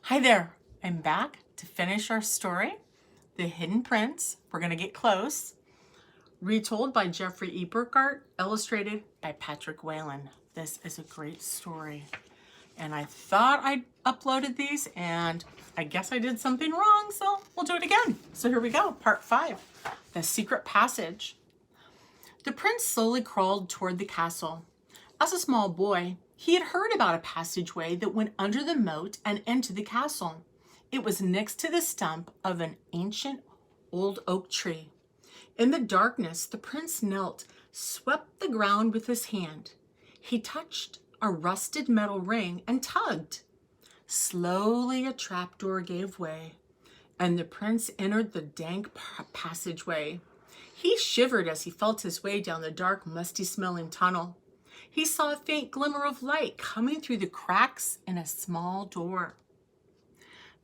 Hi there, I'm back to finish our story, The Hidden Prince. We're going to get close. Retold by Jeffrey E. Burkart, illustrated by Patrick Whalen. This is a great story. And I thought I uploaded these and I guess I did something wrong, so we'll do it again. So here we go, part 5, The Secret Passage. The prince slowly crawled toward the castle. As a small boy, he had heard about a passageway that went under the moat and into the castle. It was next to the stump of an ancient old oak tree. In the darkness, the prince knelt, swept the ground with his hand. He touched a rusted metal ring and tugged. Slowly, a trapdoor gave way, and the prince entered the dank passageway. He shivered as he felt his way down the dark, musty-smelling tunnel. He saw a faint glimmer of light coming through the cracks in a small door.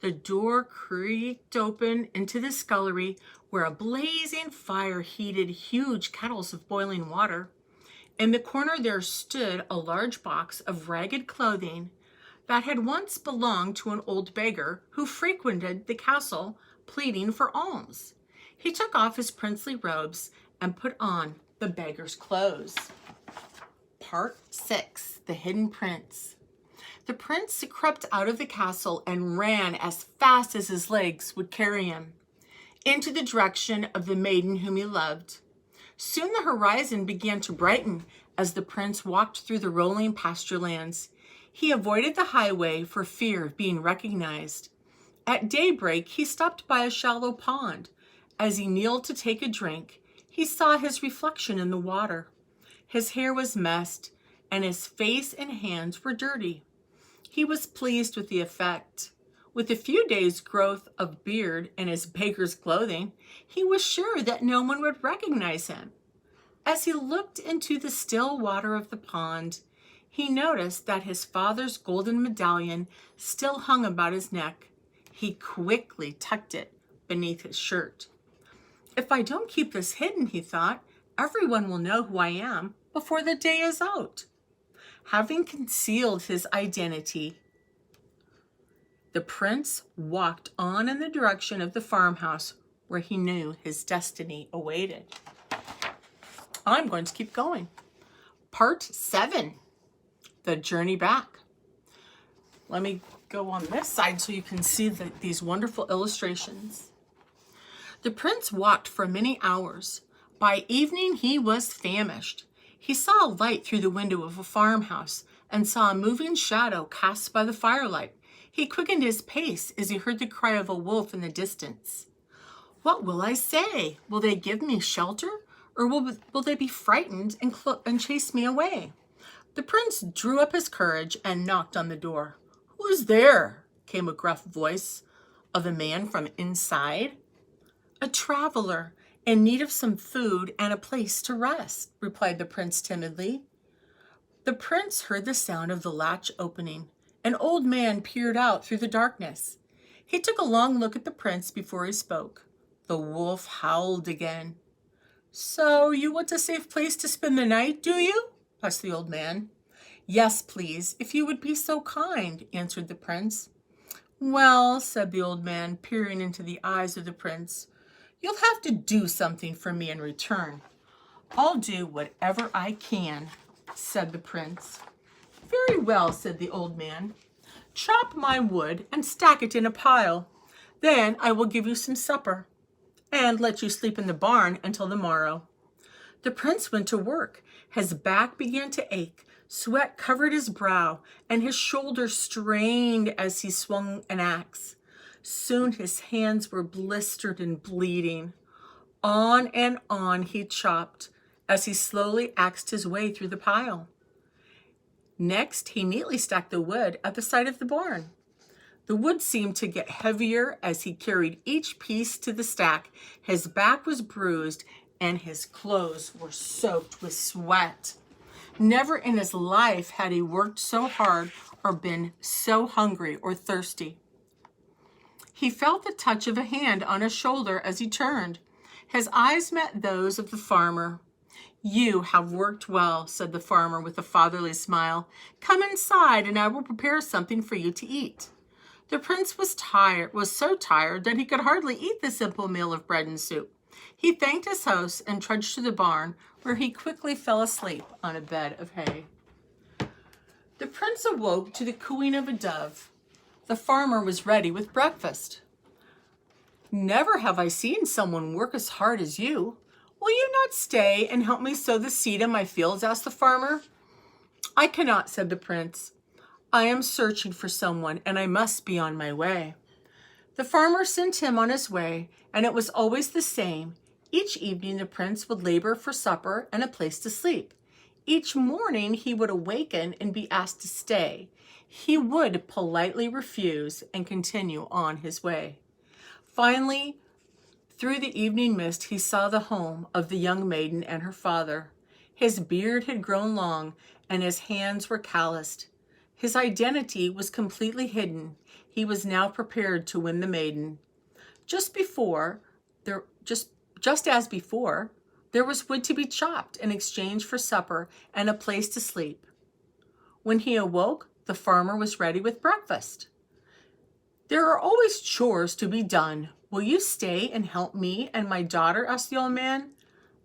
The door creaked open into the scullery where a blazing fire heated huge kettles of boiling water. In the corner there stood a large box of ragged clothing that had once belonged to an old beggar who frequented the castle pleading for alms. He took off his princely robes and put on the beggar's clothes. Part 6, The Hidden Prince. The prince crept out of the castle and ran as fast as his legs would carry him, into the direction of the maiden whom he loved. Soon the horizon began to brighten as the prince walked through the rolling pasture lands. He avoided the highway for fear of being recognized. At daybreak, he stopped by a shallow pond. As he kneeled to take a drink, he saw his reflection in the water. His hair was messed, and his face and hands were dirty. He was pleased with the effect. With a few days' growth of beard and his beggar's clothing, he was sure that no one would recognize him. As he looked into the still water of the pond, he noticed that his father's golden medallion still hung about his neck. He quickly tucked it beneath his shirt. If I don't keep this hidden, he thought, everyone will know who I am before the day is out. Having concealed his identity, the prince walked on in the direction of the farmhouse where he knew his destiny awaited. I'm going to keep going. Part 7, The Journey Back. Let me go on this side so you can see these wonderful illustrations. The prince walked for many hours. By evening, he was famished. He saw a light through the window of a farmhouse and saw a moving shadow cast by the firelight. He quickened his pace as he heard the cry of a wolf in the distance. What will I say? Will they give me shelter, or will they be frightened and chase me away? The prince drew up his courage and knocked on the door. Who's there? Came a gruff voice of a man from inside. A traveler in need of some food and a place to rest, replied the prince timidly. The prince heard the sound of the latch opening. An old man peered out through the darkness. He took a long look at the prince before he spoke. The wolf howled again. So you want a safe place to spend the night, do you? asked the old man. Yes, please, if you would be so kind, answered the prince. Well, said the old man, peering into the eyes of the prince, you'll have to do something for me in return. I'll do whatever I can, said the prince. Very well, said the old man. Chop my wood and stack it in a pile. Then I will give you some supper and let you sleep in the barn until the morrow. The prince went to work. His back began to ache. Sweat covered his brow, and his shoulders strained as he swung an axe. Soon his hands were blistered and bleeding. On and on he chopped as he slowly axed his way through the pile. Next, he neatly stacked the wood at the side of the barn. The wood seemed to get heavier as he carried each piece to the stack. His back was bruised and his clothes were soaked with sweat. Never in his life had he worked so hard or been so hungry or thirsty. He felt the touch of a hand on his shoulder as he turned. His eyes met those of the farmer. You have worked well, said the farmer with a fatherly smile. Come inside and I will prepare something for you to eat. The prince was so tired that he could hardly eat the simple meal of bread and soup. He thanked his host and trudged to the barn, where he quickly fell asleep on a bed of hay. The prince awoke to the cooing of a dove. The farmer was ready with breakfast. "Never have I seen someone work as hard as you. Will you not stay and help me sow the seed in my fields?" asked the farmer. "I cannot," said the prince. "I am searching for someone, and I must be on my way." The farmer sent him on his way, and it was always the same. Each evening the prince would labor for supper and a place to sleep. Each morning he would awaken and be asked to stay. He would politely refuse and continue on his way. Finally, through the evening mist, he saw the home of the young maiden and her father. His beard had grown long, and his hands were calloused. His identity was completely hidden. He was now prepared to win the maiden. Just as before, there was wood to be chopped in exchange for supper and a place to sleep. When he awoke, the farmer was ready with breakfast. "There are always chores to be done. Will you stay and help me and my daughter?" asked the old man.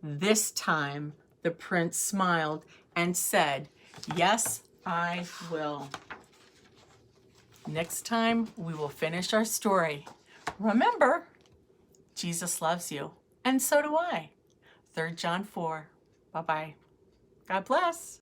This time, the prince smiled and said, "Yes, I will." Next time, we will finish our story. Remember, Jesus loves you, and so do I. 3 John 4. Bye-bye. God bless.